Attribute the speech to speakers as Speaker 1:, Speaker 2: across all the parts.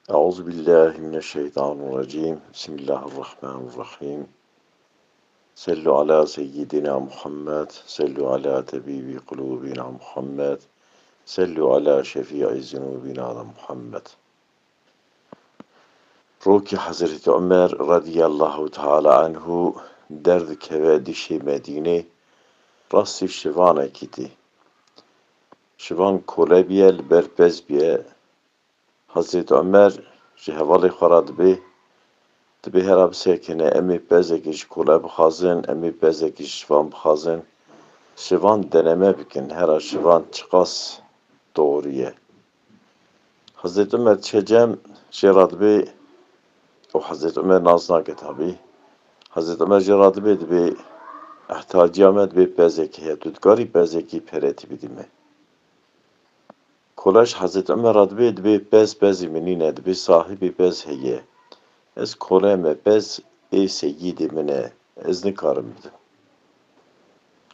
Speaker 1: Euzubillahimineşşeytanirracim. Bismillahirrahmanirrahim. Sallu ala seyyidina Muhammed. Sallu ala tebibi kulubina Muhammed. Sallu ala şefii zunubina Muhammed. Ruki Hazreti Ömer radiyallahu teala anhu derdi keve dişi Medine rasti şivana kiti. Şivan kolebiyel berpezbiye Hazreti Ömer jehvali xaradbi Dibê hera bisekine emê bezekî ji kule bixwazin, emê bezekî ji şivan bixwazin, şivan deneme bikin, hera şivan çiqas doğru ye. Hazreti Ömer çecem jê ra dibê, û Hazreti Ömer naz nake tabî, Hazreti Ömer jê ra dibê dibê ehtiyaciya me dibê bezekî heye, tu dikarî bezekî peretî bidî me. Kuleş Hazreti Ömer ra dibê bezê min nîne, dibê sahibê bez heye. Ez koleme bez ê seyyidê min e, ez nikarim bidim.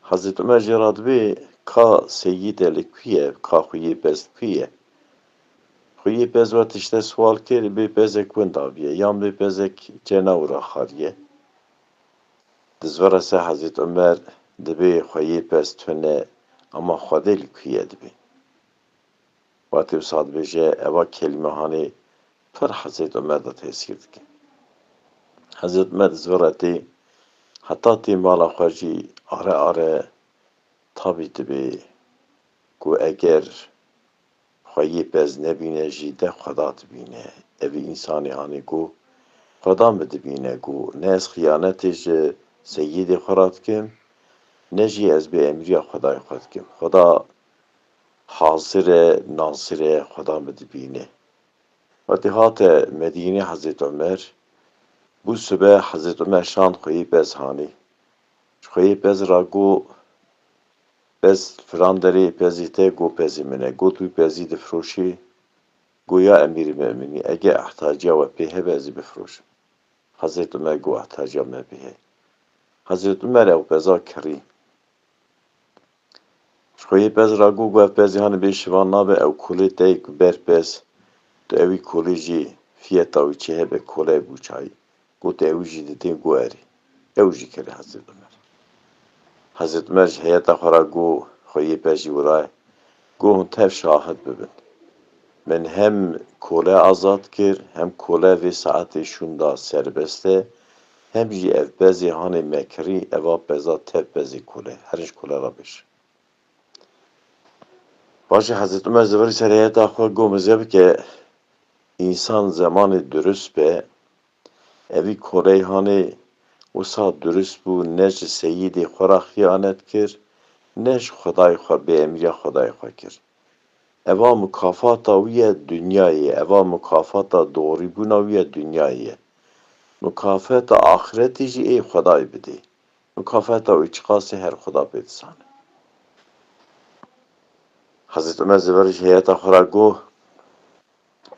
Speaker 1: Hazreti Ömer jê ra dibê ka seyyîdê li kû ye, ka xwîyê bez kû ye? Xwîyê bez we tişte swal kir, bê bezek wind aviye, yan bê bezek cenawra xariye. Dizvera se Hazreti Ömer dibê xweyê bez tune ama Xwedê li kû ye dibê. Watê wisa dibêje eva kelimehanê pir Hazreti Ömer da tesîr dike. Hazreti Ömer dizvera tê heta tê mala xwe jî are are tabî dibê ku eger xweyê bez nebîne jî de Xweda dibîne. Evî însanî anî got Xweda me dibîne got ne ez xıyanetê ji seyyidê xwe ra dikim, ne jî ez bê emriya Xwedayê xwe dikim. Xweda hazir e, nasir e, Xweda me dibîne. Watê hate Medînê Hazreti Ömer, bû sibe Hazreti Ömer şand xweyê bez hanî. Ji xweyê bez ra got bez filan derê bezî te, got bezê min e. Got wî bezî difroşî, got ya Emîr-i Mümînî, ege ehtiyaciya we pê hebe ez ê bifroşim. Hazreti Ömer got ehtiyaciya me pê heye. Hazreti Ömer ew beza kirî. Ji xweyê bez ra got ev bezê hani bê şivan nabe, ew kulê te ku ber bez, tu evî kulê jî fiyeta wî çi hebe kule bû çayî. Got ew jî didê got erî. Ew jî kirî Hazreti Ömer. Hazreti Ömer ji heyeta xwe ra got xweyê bez jî wira ye. Got hûn tev şahid bibin. Min hem kule azad kir, hem kule vê saetê şûnda serbest e, hem jî ev bezê hanê me kirî, eva beza tev bezê kule. Her ji kule ra bêje. Paşê Hazreti Ömer zêverî ser heyeta xwe got mize bike însan zemanê durist be, evî kuleyê hanê wisa durist bû, ne ji seyyidê xwe ra xıyanet kir, ne ji Xwedayê xwe bê emriya Xwedayê xwe kir. Eva mukafata wî ye dünyayê ye, eva mukafata doğrîbûna wî ye dünyayê ye. Mukafata axiretê jî ê Xwedayê bidê. Mukafata wî çiqasî her Xweda pê disane. Hazreti Ömer zêverî ji heyeta xwe ra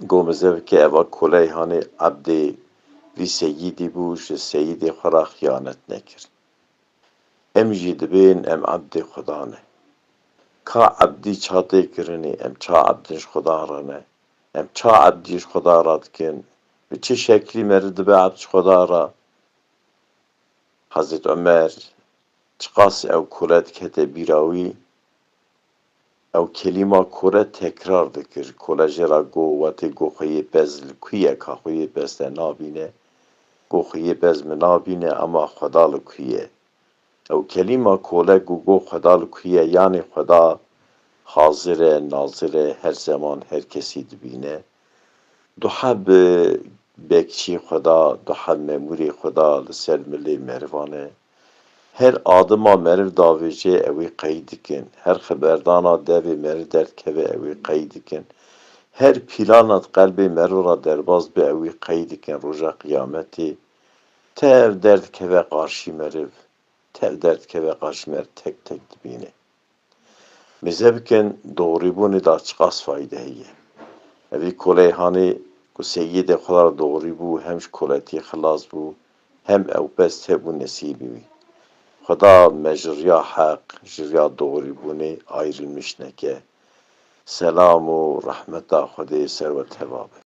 Speaker 1: got mize bike eva kuleyê hanê ebdê vî seyyidê bû, ji seyyidê xwe ra xıyanet nekir. Em jî dibên em ebdê Xweda ne. Ka ebdî çatê kirinê, em ça ebdin ji Xweda re ne. Em ça ebdî ji Xweda ra dikin, bi çi şeklî merî dibe ebd ji Xweda re. Hazreti Ömer çiqas ew kule dikete bîra wî, ew kelîma kule tekrar dikir. Kule jê ra got watê got xweyê bez li kû ye, ka xweyê bez te nabîne, got xweyê bez min nabîne ama Xweda li kû ye. Ew kelîma kule got Xweda li kû ye, yanî Xweda hazir e, nazir e, her zaman her kesî dibîne. Duhe bi bekçî Xweda, duhe memûrê Xweda li ser milê Mervan e. Her adıma meriv davêje ew ê qey dikin. Her xeberdana devê meriv derdkeve ew ê qey dikin. Her plana qelbê meriv ra derbas be ew ê qey dikin roja qîyametê. Tev derdkeve qarşî meriv, tev derdkeve qarşî meriv tek tek dibîne. Mize bikin doğrîbûnê da çiqas fayde heye. Evî kuleyê hanê ku seyyidê xwe ra doğrî bû, hem ji kuletî xilas bû, hem ew bez tebû nesîbî wî. Xweda me ji riya heq, ji riya doğrîbûnê ayrılmış neke. Selam û rahmeta Xwedê ser we teva be.